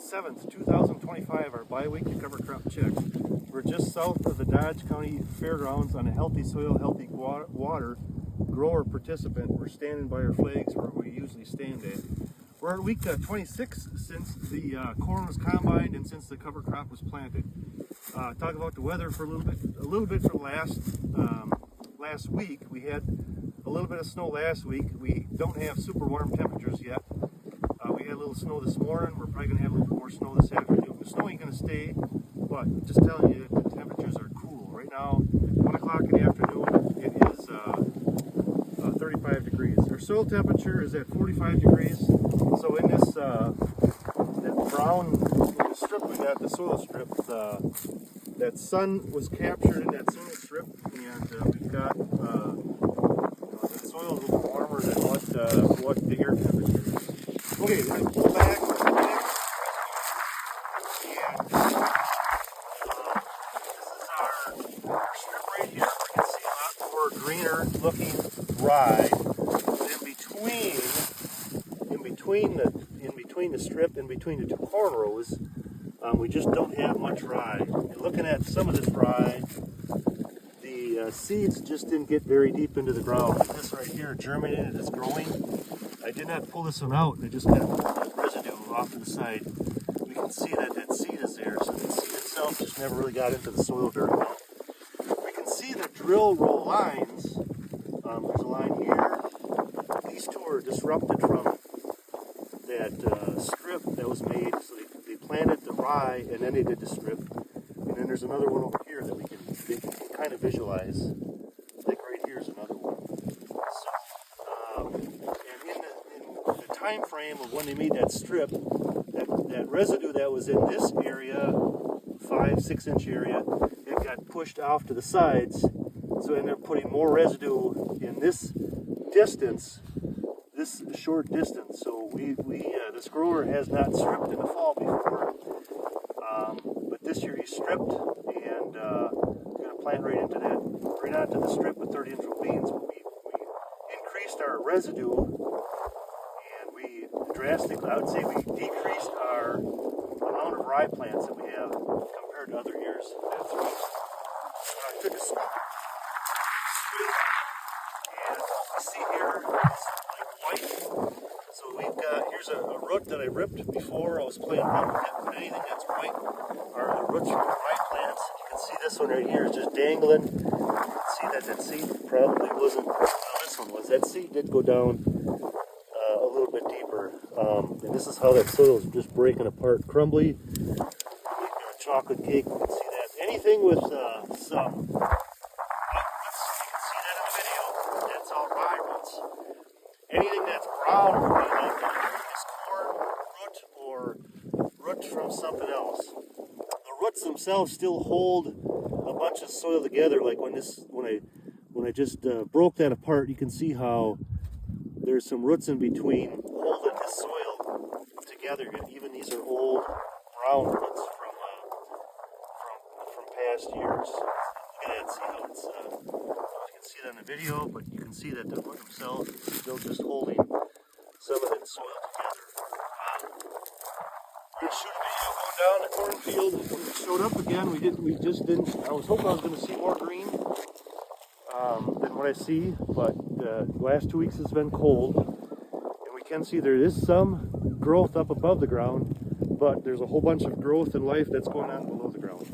7th, 2025, our bi-weekly cover crop check. We're just south of the Dodge County Fairgrounds on a healthy soil, healthy water grower participant. We're standing by our flags where we usually stand at. We're at week 26 since the corn was combined and since the cover crop was planted. Talk about the weather for a little bit for last week. We had a little bit of snow last week. We don't have super warm temperatures yet. We had a little snow this morning. We're probably going to have a little more snow this afternoon. The snow ain't going to stay, but just telling you that the temperatures are cool. Right now, 1 o'clock in the afternoon, it is 35 degrees. Our soil temperature is at 45 degrees. So in this that brown strip we got, the soil strip, that sun was captured in that soil strip, and we've got the soil is a little warmer than what the air temperature is. Okay, we're going to pull back, and this is our strip right here. We can see a lot more greener looking rye. In between the strip, in between the two corn rows, we just don't have much rye. And looking at some of this rye, the seeds just didn't get very deep into the ground. This right here germinated, it's growing. I did not pull this one out, and I just got residue off to the side. We can see that seed is there, so the seed itself just never really got into the soil very well. We can see the drill row lines. There's a line here. These two are disrupted from that strip that was made, so they planted the rye and then they did the strip. And then there's another one over here that we can kind of visualize. Like right here is another one. So, and in the time frame of when they made that strip, that residue that was in this area, 5-6 inch area, it got pushed off to the sides. So they ended up putting more residue in this distance, this short distance. So this grower has not stripped in the fall before, but this year he stripped, and we're going to plant right onto the strip with 30-inch beans. But we increased our residue, and we drastically, I would say, we decreased our amount of rye plants that we have compared to other years. That's right. I took a scoop. And you see here, it's like white. So we've got, here's a root that I ripped before I was playing around with it. But anything that's white are the roots from the rye plants. You can see this one right here is just dangling. You can see that seed probably wasn't, this one was. That seed did go down a little bit deeper. And this is how that soil is just breaking apart, crumbly. Chocolate cake, you can see that. Anything with some anything that's brown would be like this corn root or root from something else. The roots themselves still hold a bunch of soil together. Like when I just broke that apart, you can see how there's some roots in between holding this soil together. Even these are old brown roots from past years. Look at that, see how it's see it on the video, but you can see that the root themselves is still just holding some of that soil together. We're going to shoot a video going down the cornfield. When it showed up again, we just didn't, I was hoping I was going to see more green than what I see, but the last 2 weeks has been cold, and we can see there is some growth up above the ground, but there's a whole bunch of growth and life that's going on below the ground.